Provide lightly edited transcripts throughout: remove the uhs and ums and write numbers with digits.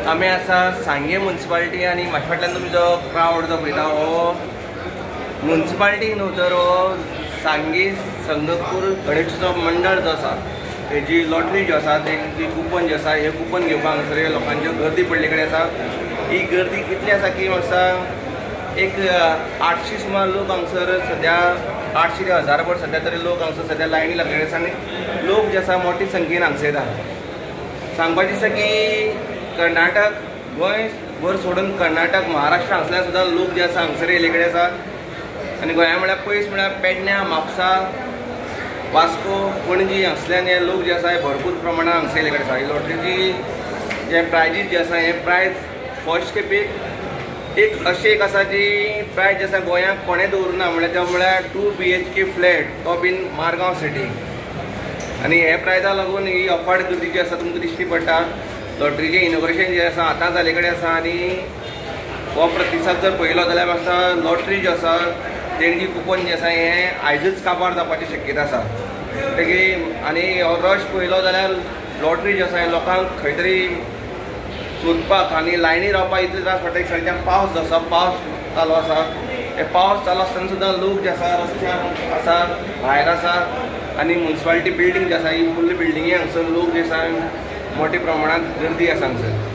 आमी आसा सांगे म्युनिसिपालिटी आणि म्हाज्या फाटल्यान तुमी जो क्राउड जो पळयता हो म्युनिसिपालिटी न्हू तर हो सांगे संगपूर गणेशोत्सव मंडळ जो आसा हेजी लॉटरी जी आसा तेंची कुपन जे आसा हे कुपन घेवपाक हांगसर लोकांची गर्दी पडले कडेन आसा। ही गर्दी कितली आसा की म्हाका एक 800 सुमार लोक हांगसर सध्या 800 ते 1000 भर सध्या तरी लोक हांगसर सध्या लायनी लागलेले आसा आनी लोक जे आसा मोठे संख्येन हांगसर येता। सांगपाचें आसा की कर्नाटक गोंय भर सोडून कर्नाटक महाराष्ट्र हांगसरल्यान सुद्दां लोक जे आसा हांगसर येयले कडेन आसा आनी गोंया म्हळ्यार पयस म्हळ्यार पेडण्या म्हापसा वास्को पणजी हांगसरल्यान हे लोक जे आसा हे भरपूर प्रमाणात हांगसर येयले कडेन आसा। ही लॉटरीची जे प्रायजीस जे आसा हे प्रायज फर्स्ट खेपेक एक अशी एक आसा जी प्रायज जे आसा गोंयांक कोणें दवरुना म्हळ्यार 2 BHK फ्लॅट तो बीन मारगांव सिटी आनी हे प्रायजाक लागून ही अफाट गर्दी जी आसा तुमकां दिश्टी पडटा। लॉटरीचें इनॉग्रेशन जे आसा आतां जाले कडेन आसा आनी हो प्रतिसाद जर पळयलो जाल्यार म्हाका लॉटरी जी आसा देणगी कुपन जे आसा हे आयजच काबार जावपाची शक्यता आसा आनी हो रश पळयलो जाल्यार लॉटरी जी आसा लोकांक खंय तरी सोदपाक आनी लायनी रावपाक इतले त्रास पडटा। सद्या पावस जो आसा पावस चालू आसा हे पावस चालू आसतना सुद्दां लोक जे आसा रस्त्यार आसा भायर आसा आनी म्युनिसिपालिटी बिल्डींग जी आसा ही फुल्ल बिल्डिंगी हांगसर लोक जे आसा मोठ्या प्रमाणात गर्दी आसा हांगसर।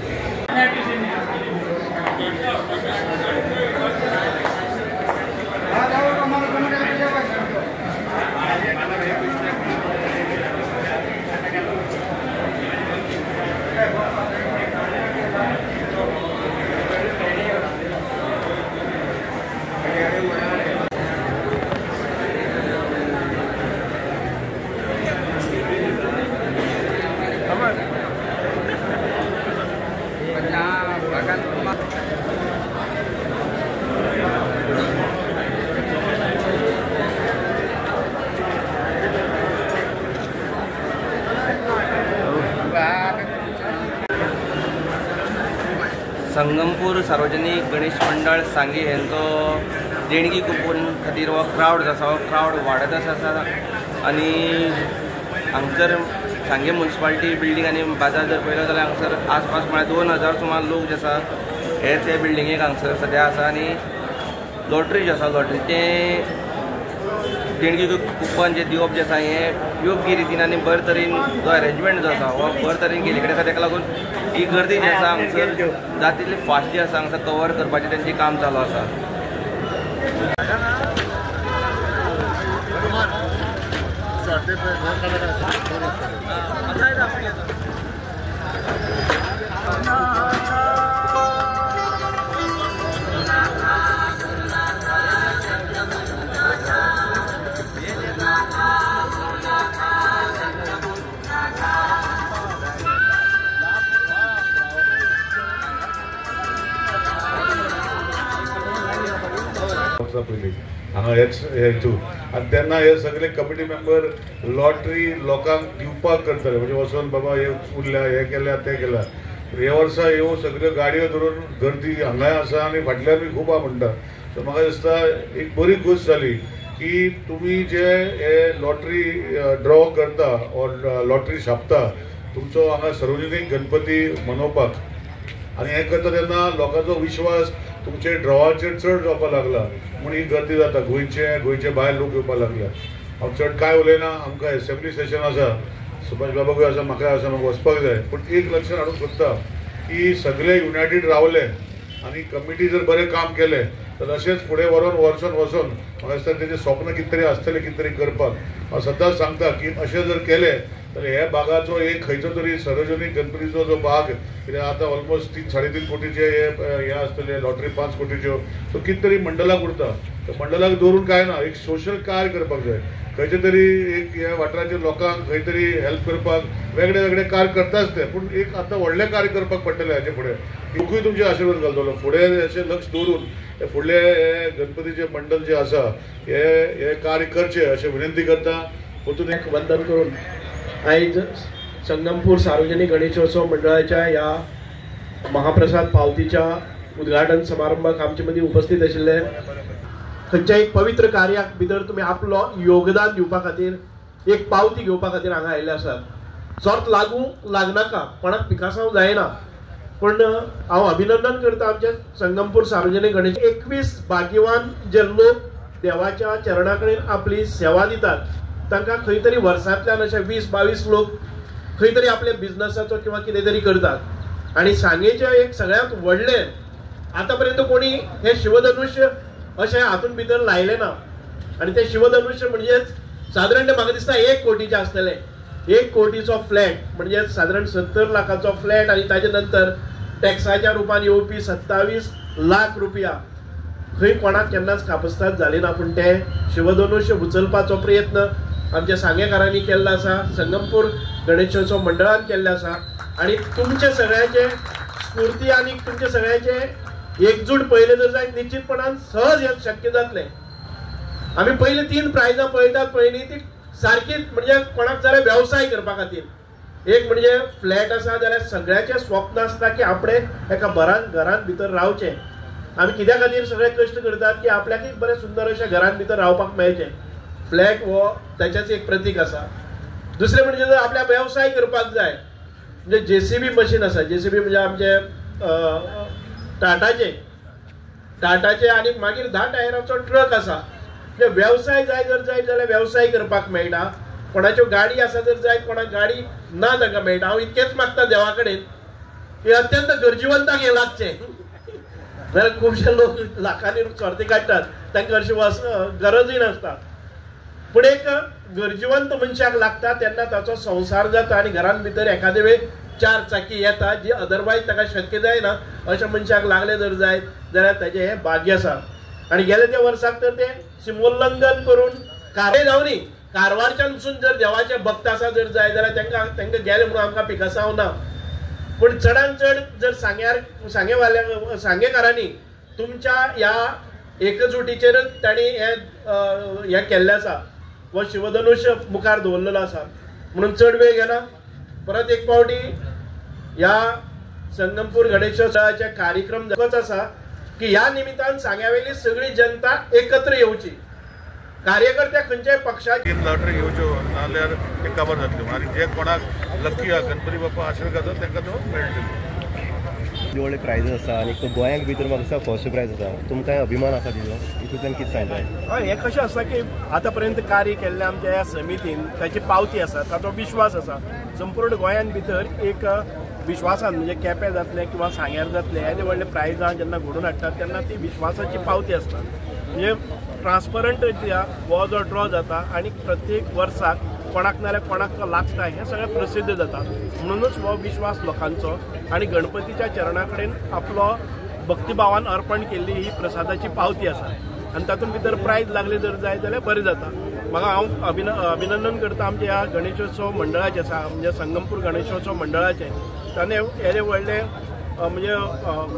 संगमपूर सार्वजनिक गणेश मंडळ सांगे हेंचो देणगी कुपन खातीर हो क्राउड जो आसा हो क्राउड वाडत आसा आनी हांगसर सांगे म्युनिसिपालिटी बिल्डींग आनी बाजार जर पळयलो जाल्यार हांगसर आसपास म्हळ्यार 2000 सुमार लोक जे आसा हे ते बिल्डिंगेक हांगसर सद्या आसा आनी लॉटरी जी आसा लॉटरीचें देणगी कुपन जे दिवप जे आसा हें योग्य रितीन आनी बरे तरेन जो अरेंजमेंट जो आसा हो बरे तरेन केले कडेन आसा ताका लागून ही गर्दी जी आसा हांगसर जाता तितली फास्ट जी आसा हांगसर कवर करपाचें तेंचें काम चालू आसा। हांगा हेतू आनी तेन्ना हे सगळे कमिटी मेंबर लॉटरी लोकांक दिवपाक करतले म्हणजे वचून बाबा हे उरल्या हे केल्या ते केल्या। हे वर्सा ह्यो सगळ्यो गाडयो धरून गर्दी हांगाय आसा आनी फाटल्यानूय खूब आहा म्हणटा। सो म्हाका दिसता एक बरी गोश्ट जाली की तुमी जे हे लॉटरी ड्रॉ करता ऑर लॉटरी छापता तुमचो हांगा सार्वजनीक गणपती मनोवपाक आनी हें करता तेन्ना लोकांचो विश्वास तुमचे ड्रॉवाचेर चड जावपाक लागला म्हूण ही गर्दी जाता। गोंयचे भायर लोक येवपाक लागल्या। हांव चड कांय उलयना आमकां एसेंब्ली सेशन आसा सुभाष बाबाकूय आसा म्हाकाय आसा म्हाका वचपाक जाय पूण एक लक्षात हाडूंक सोदता की सगळे युनायटेड रावले आनी कमिटी जर बरें काम केलें तर अशेंच फुडें व्हरून वर्सून म्हाका दिसता तेजें स्वप्न कितें तरी आसतलें कितें तरी करपाक। हांव सदांच सांगता की अशें जर केलें तर हे भागाचो एक खंयचो तरी सार्वजनीक गणपतीचो जो भाग कित्याक आतां ऑलमोस्ट 3-3.5 कोटीचे हे आसतले लॉटरी 5 कोटीच्यो सो कितें तरी मंडलाक उरता तर मंडलाक दवरून कांय ना एक सोशल कार्य करपाक जाय खंयचे तरी एक ह्या वाठाराच्या लोकांक खंय तरी हेल्प करपाक वेगळे वेगळे कार्य करताच ते पूण एक आतां व्हडलें कार्य करपाक पडटलें हाचे फुडें लोकूय तुमचे आशिर्वाद घालतलो फुडें अशें लक्ष दवरून हे फुडले हे गणपतीचे मंडळ जे आसा हे कार्य करचे अशें विनंती करता। परतून एक वंदन करून आयज संगमपूर सार्वजनिक गणेशोत्सव मंडळाच्या ह्या महाप्रसाद पावतीच्या उद्घाटन समारंभाक आमचे मदीं उपस्थित आशिल्ले खंयच्या एक पवित्र कार्याक भितर तुमी आपलो योगदान दिवपा खातीर एक पावती घेवपा खातीर हांगा आयिल्ले आसात। जोर्थ लागू लागनाका कोणाक पिकासांव जायना पण हांव अभिनंदन करता आमच्या संगमपूर सार्वजनिक गणेश 21 भाग्यवान जे लोक देवाच्या चरणा कडेन आपली सेवा दितात तांकां खंय तरी वर्सांतल्यान अशे 20-22 लोक खंय तरी आपल्या बिझनसाचो किंवा कितें तरी करतात आणि सांगेचे एक सगळ्यात व्हडलें आतां पर्यंत कोणी हे शिवधनुष्य अशें हातून भितर लायलें ना आणि ते शिवधनुष्य म्हणजे साधारण म्हाका दिसता 1 कोटीचे आसतले 1 कोटीचो फ्लॅट म्हणजे साधारण 70 लाखाचो फ्लॅट आणि ताजे नंतर टॅक्साच्या रुपान येवपी 27 लाख रुपया खंय कोणाक केन्नाच खापस्ताद जाली ना पूण ते शिवधनुष्य उचलपाचो प्रयत्न आमच्या सांगेकारांनी केल्लो आसा संगमपूर गणेशोत्सव मंडळान केल्ले आसा आणि तुमचे सगळ्याचे स्फूर्ती आणि तुमचे सगळ्याचे एकजूट पहिले जर जायत निश्चितपणान सहज हे शक्य जातले आम्ही पहिले 3 प्राइजां पळयतात पळयनी ती सारखीच म्हणजे कोणाक जाल्यार व्यवसाय करपा खातीर एक म्हणजे फ्लॅट आसा जाल्यार सगळ्याचे स्वप्न आसता की आपणे एका घरान भितर रावचे आमी कित्या खातीर सगळे कश्ट करतात की आपल्याक एक बरे सुंदर अशा घरान भितर रावपाक मेळचे फ्लॅट हो त्याचेच एक प्रतीक आसा दुसरे म्हणजे जर आपल्या व्यवसाय करपाक जाय म्हणजे JCB मशीन आसा JCB म्हणजे आमचे टाटाचे आणि मागीर 10 टायराचो ट्रक आसा म्हणजे व्यवसाय जाय जर जाय जाल्यार व्यवसाय करपाक मेळटा कोणाच्यो गाडी आसा जर जाय कोणाक गाडी ना तांकां मेळटा हांव इतकेंच मागता देवा कडेन की अत्यंत गरजेवंताक हे लागचें जाल्यार खुबशे लोक लाखांनी स्वार्थी काडटात तांकां अशी गरजूय नासता पूण एक गरजेवंत मनशाक लागता तेन्ना ताचो संसार जाता आणि घरान भितर एखादे वेळ 4 चाकी येता जी अदरवायज ताका शक्य जायना अशा मनशाक लागले जर जायत जाल्यार ताचें हें भाग्य आसा आणि गेल्या त्या वर्साक तर ते सिमोल्लंघन करून जावनी कारवारच्यान पसून जर देवाचे भक्त आसा जर जाय जाल्यार तांकां गेले म्हणून आमकां पिकासांव ना पूण चडांत चड जर सांगेकारांनी तुमच्या ह्या एकजुटीचेरच तांणी हें केल्लें आसा व शिवधनुष्य मुखार दवरलेलो आसा म्हणून चड वेळ घेना परत एक फावटी ह्या संगमपूर गणेशोत्सवाचे कार्यक्रम जावच आसा की ह्या निमित्तान सांग्यावेली सगळी जनता एकत्र येवची कार्यकर्ते खंयच्याय पक्षाची लॉटरी घेवच्यो नाल्यार ते काबार जातल्यो आनी जे कोणाक लकी आहा गणपती बाप्पा आशिर्वाद जाता तांकां तो मेळटलो व्हडले प्रायज आसा आनी गोंयांक भितर म्हाका दिसता फर्स्ट प्रायज आसा तुमकां अभिमान आसा तिजो हितूंतल्यान कितें सांगताय हय हें कशें आसा की आतां पर्यंत कार्य केल्लें आमच्या ह्या समितीन ताची पावती आसा ताचो विश्वास आसा संपूर्ण गोंयान भितर एक विश्वासान म्हणजे केपें जातलें किंवा सांग्यार जातलें येदे व्हडले प्रायजां जेन्ना घडोवन हाडटात तेन्ना ती विश्वासाची पावती आसता म्हणजे ट्रान्सपरंट हो जो ड्रॉ जाता आनी प्रत्येक वर्साक कोणाक नाल्यार कोणाक तो लागता हें सगळें प्रसिद्ध जाता म्हणूनच हो विश्वास लोकांचो आणि गणपतीच्या चरणा कडेन आपलो भक्तिभावान अर्पण केल्ली ही प्रसादाची पावती आसा आनी तातूंत भितर प्रायज लागले जर जाय जाल्यार बरें जाता म्हाका हांव अभिनंदन करता आमच्या ह्या गणेशोत्सव मंडळाचें म्हणजे संगमपूर गणेशोत्सव मंडळाचें ताणें येदे व्हडले म्हणजे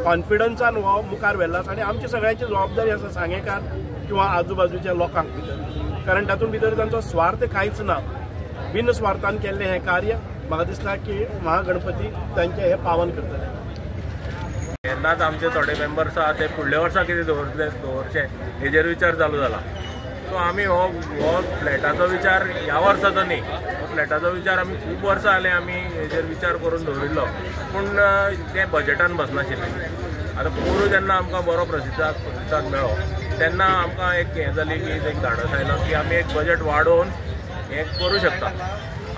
कॉन्फिडन्सान हो मुखार व्हेल्लो आसा आनी आमची सगळ्यांची जबाबदारी आसा सांगेकार किंवा आजूबाजूच्या लोकांक भितर कारण तातूंत भितर तांचो स्वार्थ कांयच ना बिन स्वार्थान केल्लें हें कार्य म्हाका दिसता की महागणपती तांचें हें पावन करतले तेन्नाच आमचे थोडे मेंबर्स आहा ते फुडल्या वर्सा कितें दवरचे हेजेर विचार चालू जाला सो आमी हो फ्लॅटाचो विचार ह्या वर्साचो न्ही हो फ्लॅटाचो विचार आमी खूब वर्सां जालें आमी हेजेर विचार करून दवरिल्लो पूण तें बजेटान बसनाशिल्लें आतां पोरू जेन्ना आमकां बरो प्रतिसाद मेळ्ळो तेन्ना आमकां एक हें जाली की एक धाडस आयलो की आमी एक बजेट वाडोवन हें करूं शकता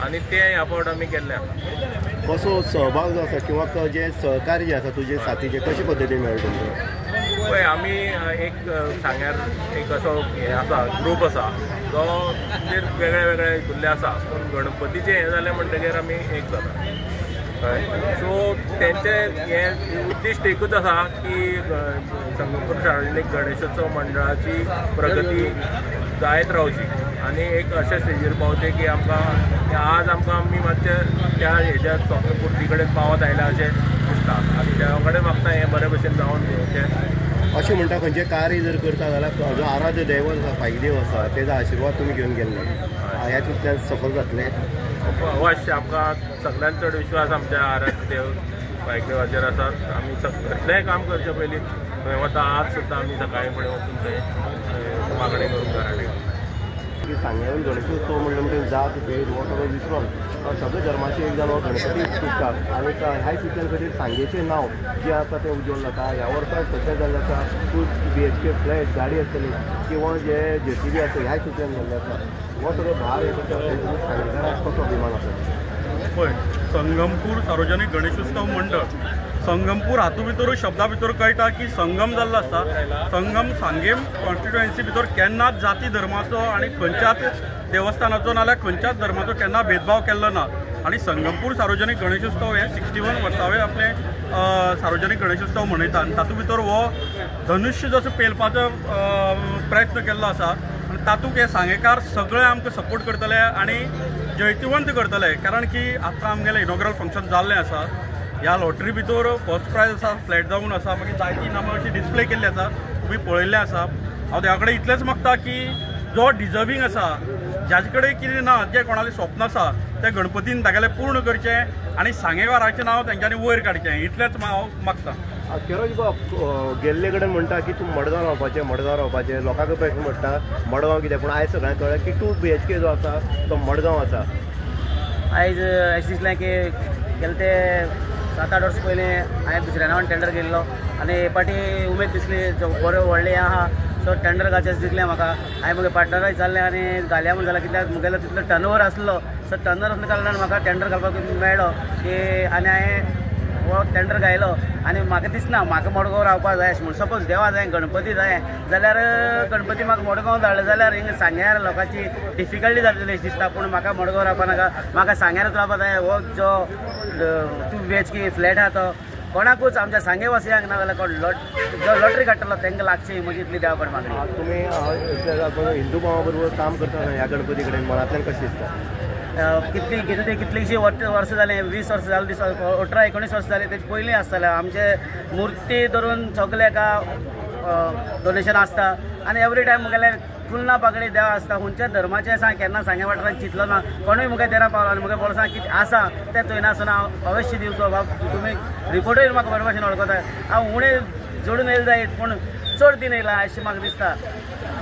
आनी तें ह्या फावट आमी केल्लें आसा कसो सहभाग जो आसा किंवा जे सहकार्य जे आसा तुजे साथीचे कशे पद्दतीन मेळ्ळें तुमकां पळय आमी एक सांग्यार एक असो हें आसा ग्रूप आसा जो वेगळे वेगळे हितूंतले आसा पूण गणपतीचें हें जालें म्हणटकीर आमी एक जाता कळ्ळें सो तेंचे हें उद्दिश्ट एकूच आसा की संगमपूर सार्वजनीक गणेशोत्सव मंडळाची प्रगती जायत रावची आनी एक अशें स्टेजीर पावचे की आमकां आज आमकां आमी मातशें त्या हेच्या स्वप्नपूर्ती कडेन पावत आयल्या अशें दिसता आनी देवा कडेन मागता हें बरे भशेन जावन घेवचें अशें म्हणटा खंयचें कार्य जर करता जाल्यार जो आराध्य दैवत आसा पायदेव आसा तेजो आशिर्वाद तुमी घेवन गेल्ले ह्यातूंतल्यान सफल जातलें अवश्य आमकां सगळ्यांत चड विश्वास आमच्या आराध्य देव पायदेवाचेर आसा आमी कसलेंय काम करचे पयलीं थंय वता आज सुद्दां आमी सकाळीं फुडें वचून थंय मागणी करून घरा कडेन सांग्यार गणेशोत्सव म्हणल्यार जात भेट हो सगळो विसरून सगळे धर्माचे एक जाण हो गणपती पुजतात आनी ह्या सिजन खातीर सांगेचें नांव जें आसा तें उजवल जाता. ह्या वर्सा तशें जाल्लें आसा खूब BHK फ्लॅट गाडी आसतली किंवा जे JCB आसा ह्या सिजन जाल्लें आसा. हो सगळो भार हे करता सांगेकाराक कसो अभिमान आसा? पळय संगमपूर सार्वजनीक गणेशोत्सव मंडळ संगमपूर हातूंत भितर शब्दा भितर कळटा की संगम जाल्लो आसता. संगम सांगेम कॉन्स्टिट्युएन्सी भितर केन्नाच जाती धर्माचो आनी खंयच्याच देवस्थानाचो नाल्यार खंयच्याच धर्माचो केन्ना भेदभाव केल्लो ना. आनी संगमपूर सार्वजनीक गणेशोत्सव हे 61 वर्सावे आपले सार्वजनीक गणेशोत्सव मनयता. आनी तातूंत भितर हो धनुश्य जसो पेलपाचो प्रयत्न केल्लो आसा आनी तातूंत हे सांगेकार सगळे आमकां सपोर्ट करतले आनी जैतिवंत करतले. कारण की आतां आमगेलें इनॉग्रल फंक्शन जाल्लें आसा. ह्या लॉटरी भितर फर्स्ट प्रायज आसा फ्लॅट जावन आसा मागीर जायतीं नामां अशी डिस्प्ले केल्ली आसा तुमी पळयल्लें आसा. हांव देवा कडेन इतलेंच मागता की जो डिजर्वींग आसा जाचे कडेन कितें ना जें कोणालें स्वप्न आसा तें गणपतीन तागेलें पूर्ण करचें आनी सांगेकाराचें नांव तेंच्यांनी वयर काडचें इतलेंच हांव मागतां. केरोज बाब गेल्ले कडेन म्हणटा की तूं मडगांव रावपाचें लोकांक प्रश्न पडटा मडगांव कितें पूण आयज सगळ्यांक कळ्ळें की 2 BHK जो आसा तो मडगांव आसा. आयज अशें दिसलें की गेले ते 7-8 वर्सां पयलीं हांवें दुसऱ्या नांवान टेंडर केल्लो आनी हे पाटी उमेद दिसली बरें व्हडलें आहा सो टेंडर घालचें दिसलें म्हाका. हांवें म्हगे पार्टनराय जाल्लें आनी घालया म्हूण जाल्यार कित्याक म्हगेलो तितलो टर्नओवर आसलो सो टर्नओवर आसल्या कारणान म्हाका टेंडर घालपाक मेळ्ळो की आनी हांवें हो टेंडर गायलो आनी म्हाका दिसना म्हाका मडगांव रावपाक जाय अशें म्हणून. सपोज देवा जाय गणपती जाय जाल्यार गणपती म्हाका मडगांव धाडलो जाल्यार हिंगा सांग्यार लोकांची डिफिकल्टी जातली अशें दिसता. पूण म्हाका मडगांव रावपाक नाका म्हाका सांग्यारच रावपाक जाय. हो जो 2 BHK फ्लॅट आहा तो कोणाकूच आमच्या सांगेवासियांक ना जाल्यार कोण जो लॉटरी काडटलो तांकां लागची म्हजी इतली देवा कडेन मागणी. तुमी हिंदू भावा बरोबर काम करता ह्या गणपती कडेन मनांतल्यान कशें दिसता? कितलीशीं वर्सां जालीं 20 वर्सां जालीं 18-19 वर्सां जालीं तेजे पयलीं आसतालें आमचे मुर्ती धरून सगळ्याका डोनेशन आसता आनी एवरी टायम मुगेलें फुल्ला पागडी देवा आसता. खंयच्या धर्माचें सांग केन्ना सांगे वाठारांत चिंतलो ना कोणूय मुगे देरा पावलो आनी मुगे बोल्सांत कितें आसा तें थंय आसतना हांव अवश्य दिवचो. बाब तुमी रिपोर्टूय म्हाका बरे भशेन वळखता. हांव उणें जोडून येयला जायत पूण चड दिन येयला अशें म्हाका दिसता.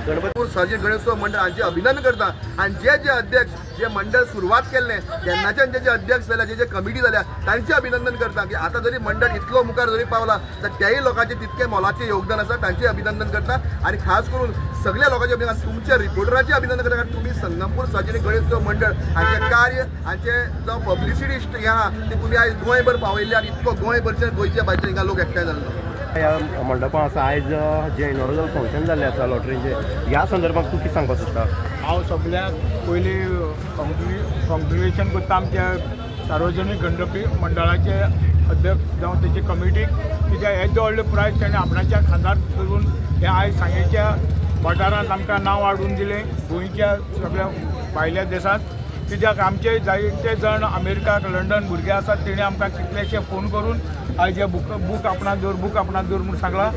गणपतीपूर सार्वजनीक गणेशोत्सव मंडळ हांचे अभिनंदन करता आनी जे अध्यक्ष जे मंडळ सुरवात केल्लें तेन्नाच्यान जे अध्यक्ष जाल्या जे कमिटी जाल्या तांचें अभिनंदन करता की आतां जरी मंडळ इतलो मुखार जरी पावला तर त्याही लोकांचे तितकें मोलाचें योगदान आसा तांचें अभिनंदन करता. आनी खास करून सगळ्या लोकांचें अभिनंदन तुमच्या रिपोर्टराचें अभिनंदन करता कारण तुम्ही संगमपूर सार्वजनीक गणेशोत्सव मंडळ हांचें कार्य हांचे जो पब्लिसिटी हें आहा तें तुमी आयज गोंयभर पावयल्लें आनी इतको गोंयभरचे गोंयच्या भायचे हिंगा लोक एकठांय जाल्लो. ह्या मंडपां आसा आयज जे इनॉग्रल फंक्शन जाल्लें आसा लॉटरीचें ह्या संदर्भात तूं कितें सांगपाक सोदता? हांव सगळ्याक पयलीं कॉंग्रेच्युलेशन करता आमच्या सार्वजनीक गणपती मंडळाचे अध्यक्ष जावं तेचे कमिटीक कित्याक येदो व्हडले प्रायज ताणें आपणाच्या खांदार धरून हें आयज सांगेच्या वाठारांत आमकां नांव हाडून दिलें गोंयच्या सगळ्या भायल्या देशांत. कित्याक आमचे जायते जण अमेरिकाक लंडन भुरगे आसात तेणी आमकां कितलेशे फोन करून आयज हे बूक आपणाक दवर म्हणून सांगला.